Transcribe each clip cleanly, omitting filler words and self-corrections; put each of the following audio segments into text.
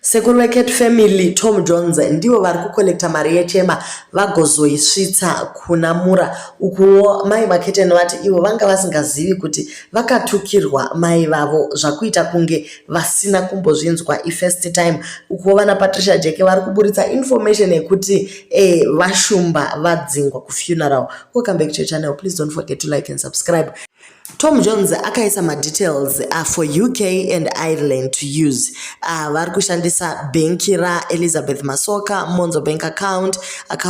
Sekuru veKat Family Tom Jones ndivo vari kukolekta mari yechema vagozoisvitsa kuna Mura, ukuwo mai vaKatani vati ivo vanga vasingazivi kuti vakatukirwa mai vavo zvakuita kunge vasina kumbozvinzwa ifirst time. Ukuwo vana Patricia Jeke vari kuburitsa information yekuti vashumba vadzingwa kufuneral. Welcome back to your channel. Please don't forget to like and subscribe. Tom Jones akaisa details for UK and Ireland to use. Vari kushandisa benki Elizabeth Masoka Monzo bank account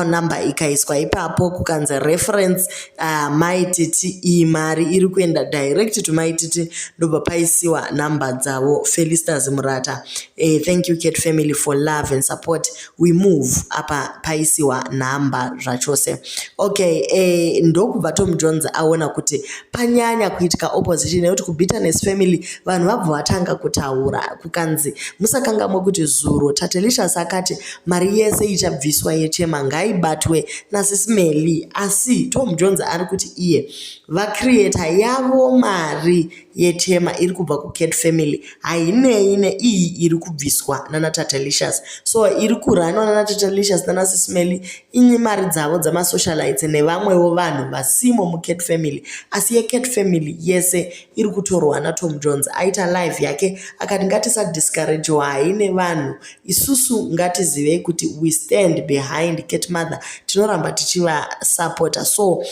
number ikaiswa ipapo kukanzi reference maititi iyi mari iri kuenda direct to maititi ndobva paisiwa number dzavo Felicitas Murata. Thank you Cat Family for love and support. We move apa paisiwa number zvachose. Okay, ndokubva Tom Jones aona kuti panyanya kuitika opposition nekuti kubitterness family vanhu vabva vatanga kutaura kukanzi musakangamwe kuti zuro Tatelicious akati mari yese ichabviswa yechema ngaibatwe naSismeli, asi Tom Jones ari kuti iye vacreator yavo mari yechema iri kubva kuKat Family hainei iyi iri kubviswa naTatelicious, so iri kuranwa naTatelicious naSismeli inyi mari dzavo dzamasocialites nevamwewo vanhu vasimo muKat Family, asi yeKat Family yese iri kutorwa naTom Jones. Aita live yake akati ngatisadiscouragewa haine vanhu, isusu ngatizivei kuti we stand behind Cat Mother, tinoramba tichiva supporter. So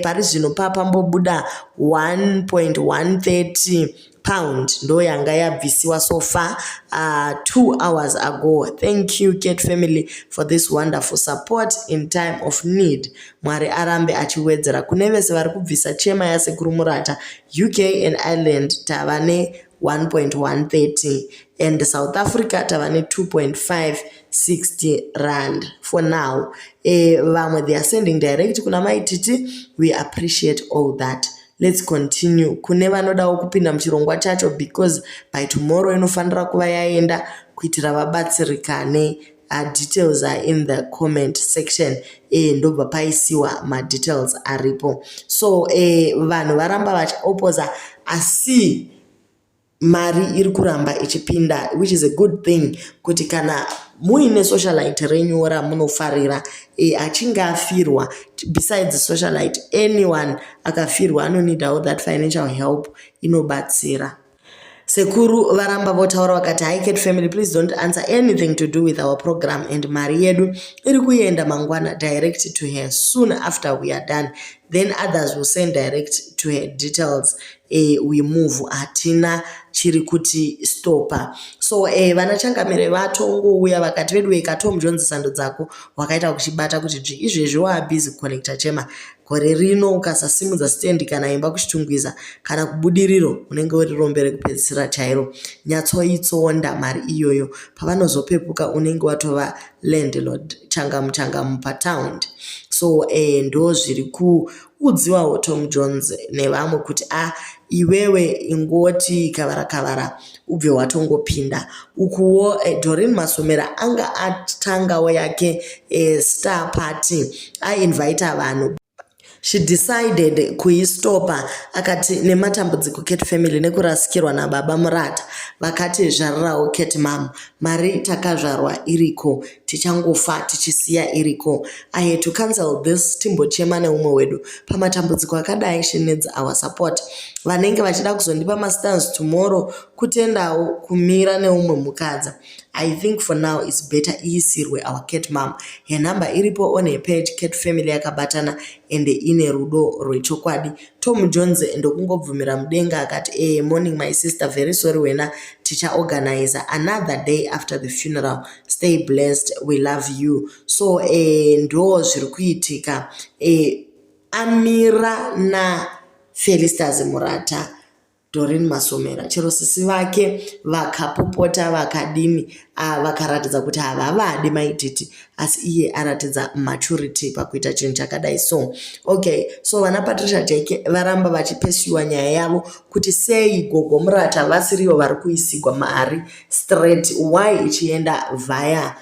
pari zvino pambobuda 1.130 pound ndo yanga yabvisiwa so far 2 hours ago. Thank you Cat Family for this wonderful support in time of need. Mwari arambe achiwedzera kune vese vari kubvisa chema yasekuru Murata. UK and Ireland tavane 1.130 and South Africa tavane 2.560 rand for now. Vamwe they are sending direct kuna maititi. We appreciate all that. Let's continue. Kune vanodawo kupinda muchirongwa chacho because by tomorrow inofanira kuva yaenda kuitira vabatsirikane. Details are in the comment section. Ndobva paisiwa details aripo. So vanhu varamba vachiopoza asi mari iri kuramba ichipinda, which is a good thing kuti kana muine socialite renyu ramunofarira achinge afirwa, besides socialite anyone akafirwa anonidawo that financial help inobatsira. Sekuru varamba votaura vakati hi Cat Family, please don't answer anything to do with our program and mari yedu iri kuenda mangwana direct to her soon after we are done, then others will send direct to her details. We move atina chiri kuti stopa. So vanachangamire vatongouya vakati vedweka Tom Jones sando dzako wakaita kuchibata kuti izvezvi wabhizi kukolekta chema gore rino ukasasimudza stand kana imba kuchitungwiza kana kubudiriro unenge uri rombe rekupedzisira chairo. Nyatsoitsonda mari iyoyo pavanozopepuka unenge watova landlord changamu pataundi. So ndo zviri kuudziwawo Tom Jones nevamwe kuti iwewe ingoti kavara ubve watongopinda. Ukuwo Doreen Masomera anga atangawo yake star party ainvite vanhu. She decided kuistopa akati nematambudziko Cat Family nekurasikirwa nababa Murata vakati zvarirawo Cat Mom, mari takazvarwa iriko tichangofa tichisiya iriko. I had to cancel this timbochema neumwe wedu pamatambudziko akadai. She needs our support. Vanenge vachida kuzondipa masters tomorrow kutendawo kumira neumwe mukadza. I think for now it's better iisirwe our Cat Mom. Her number iripo on her page. Cat Family yakabatana ende ine rudo rwechokwadi. Tom Jones ndokungobvumira mudenga akati morning my sister, very sorry wena ticha organize another day after the funeral. Stay blessed, we love you. So ndo zviri kuitika. Amira na Felicitas Murata, Doreen Masomera chero sisi vake vakapopota vakadini vakaratidza kuti havavadi maititi, asi iye aratidza maturity pakuita chinhu chakadai. So okay, so vana Patricia Jeke varamba vachipesiwa nyaya yavo kuti sei gogo Murata vasirivo vari kuisigwa mari straight, why ichienda via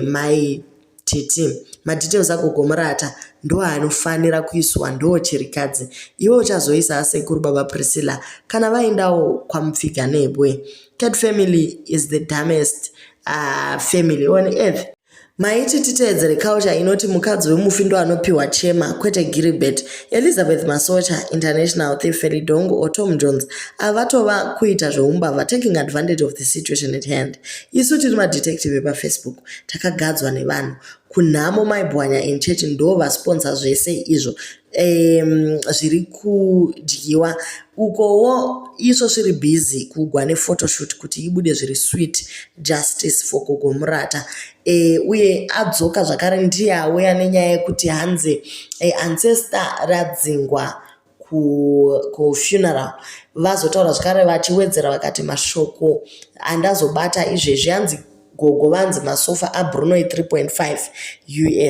mai titi madetails agogomurata ndo anofanira kuiswa ndo chirikadzi. Iwe uchazoisa sekuru baba Priscilla kana vaendawo kwamupfiga nebwe. Cat family is the dumbest family on earth. Maiti titeedzere culture inoti mukadzi wemufi ndo anopiwa chema kwete Gilbert. Elizabeth Masocha, International Thief, Felidongo or Tom Jones avatova kuita zveumbavha, taking advantage of the situation at hand. Isu tiri madetective paFacebook takagadzwa nevanhu. Kunhamo maibwanya in church ndo vasponsor zvese izvo zviri kudyiwa ukowo. Izvo zviri busy kugwa nephotoshoot kuti ibude zviri sweet justice for gogomurata. Uye adzoka zvakare ndiye aware nenyaya yekuti hanzi ancestor radzingwa kufuneral. Vazotaura zvakare vachiwedzera vakati mashoko andazobata izvezvi hanzi gogo vanzi masofa aBruno 3.5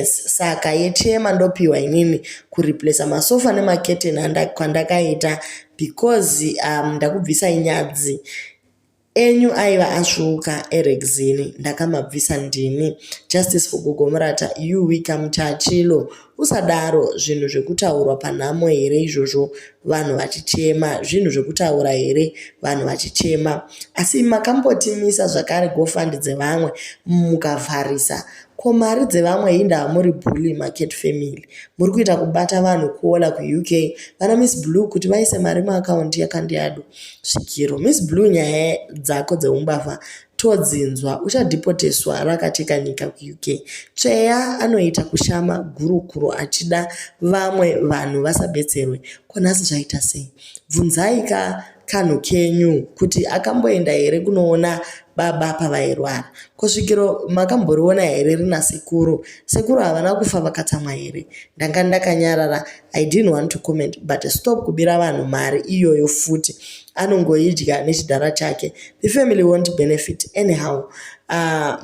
US. Saka yechema ndopiwa inini kureplace masofa nemaketeni kwandakaita because ndakubvisa inyadzi enyu aiva asvuka eRexini ndakamabvisa ndini. Justice for gogomurata, you wika muchachilo. Usadaro zvinhu zvekutaurwa panhamo here izvozvo vanhu vachichema, zvinhu zvekutaura here vanhu vachichema. Asi makambotimisa zvakare gofandi dzevamwe mukavharisa. Ko mari dzevamwe inda muri bully market family. Muri kuita kubata vanhu kuola kuUK. Vana Miss Blue kuti vaise mari muakaunti yakandiyadu svikiro. Miss Blue nyaya dzako dzeumbavha todzinzwa, uchadhipoteswa rakacheka nyika kuUK. Tsveya anoita kushama gurukuru achida vamwe vanhu vasabetserwe. Konasi zvaita sei? Bvunzai kanhu kenyu kuti akamboenda here kunoona baba pavairwara. Kusvikiro makamboriona here rina sekuru? Sekuru havana kufa vakatsamwa here? Ndanga ndakanyarara. I didn't want to comment but stop kubira vanhu mari iyoyo futi. Anongoidya nechidhara chake. The family won't benefit anyhow.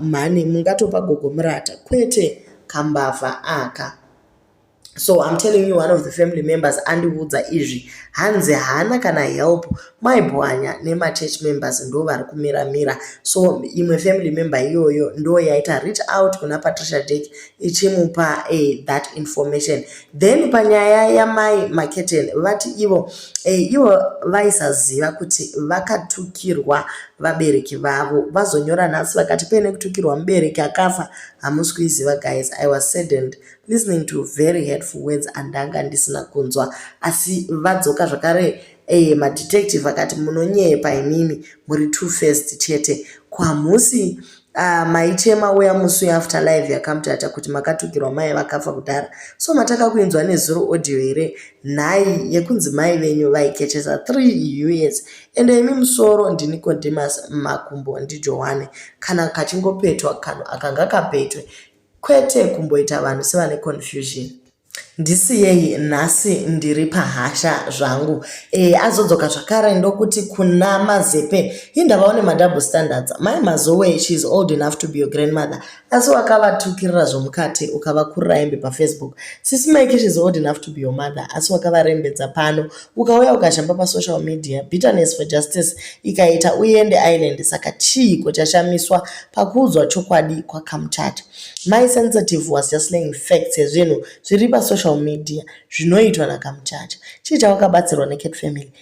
Mani mungatopa gogomurata kwete kambavha aka. So I'm telling you, one of the family members andiudza izvi hanzi hana kana help maibwanya nema-church members ndo vari kumiramira. So imwe family member iyoyo ndo yaita reach out kuna Patricia Deck ichimupa that information. Then panyaya yamai Maketen vati ivo vaisaziva kuti vakatukirwa vabereki vavo. Vazonyora nhasi vakati pene kutukirwa mubereki akafa hamusi kuiziva guys. I was saddened listening to very hurtful words andanga ndisina kunzwa. Asi vadzoka zvakare madetective akati munonyepa imimi muri two-faced chete. Kwamusi maichema uya musi afterlife yakamutata kuti makatukirwa mai vakafa kudhara. So mataka kuinzwa nezuro audio here nhai yekunzi mai venyu vaikechesa 3 US. Ende imi musoro ndini Nicodemus Makumbo ndiJohane. Kana kachingopetwa kanhu akanga kapetwe kwete kumboita vanhu sevane confusion. Ndisiyei nhasi ndiri pahasha zvangu. Azodzoka zvakare ndokuti kuna Mazepe indavaone madouble standards. Mai Mazowe, she is old enough to be your grandmother. Asi wakavatukirira zvomukati ukavakurira hembe paFacebook. Sisi Mike, she is old enough to be your mother. Asi wakavarembedza pano ukauya ukashamba pasocial media. Bitterness for justice ikaita uende island. Saka chiiko chashamiswa pakuudzwa chokwadi kwakamutata. My sensitive was just laying facts ezvinhu zviri pasocial media zvinoitwa nakamuchacha. Chii chawakabatsirwa neCat family?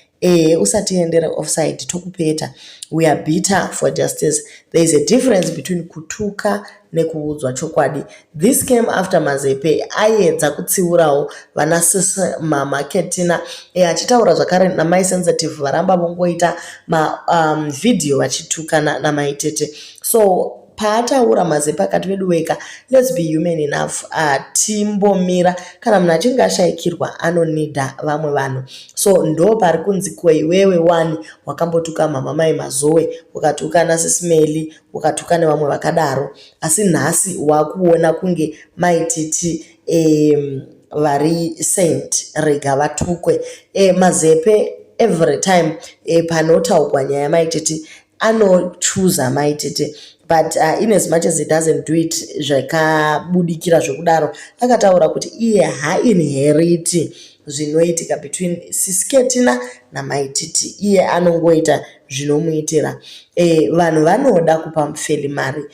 Usatiendere offside tokupeta. We are bitter for justice. There is a difference between kutuka nekuudzwa chokwadi. This came after Mazepe aedza kutsiurawo vana sisi maMaketina achitaura zvakare namai sensitive varamba vongoita video vachitukana namaitete. So paataura Mazepe akati veduweka, let's be human enough. Timbomira kana munhu achinge ashayikirwa anonidha vamwe vanhu. So ndo pari kunzi iwewe wani wakambotuka mama mai Mazowe, ukatuka naSisimeli, ukatuka nevamwe vakadaro. Asi nhasi wakuona kunge maititi vari saint rega vatukwe. Mazepe every time panotaurwa nyaya maititi anochuza maititi. But in as much as it doesn't do it zvakabudikira zvekudaro, akataura kuti iye hainheriti zvinoitika between Sisiketina namaititi. Iye anongoita zvinomuitira. Vanhu vanoda kupa mufeli mari.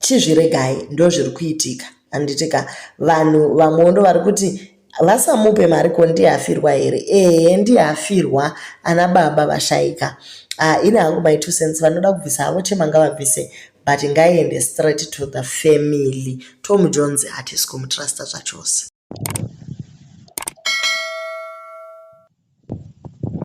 chizviregai, ndo zviri kuitika. Handitika vanhu vamwe ndo vari kuti vasamupe mari ko ndiye afirwa here. Ehe, ndiye afirwa, ana baba vashayika. Ine hangu my 2 cents. Vanoda kubvisa havo chema ngavabvise, but ngaiende straight to the family. Tom Jones hatisi kumutrasta zvachose.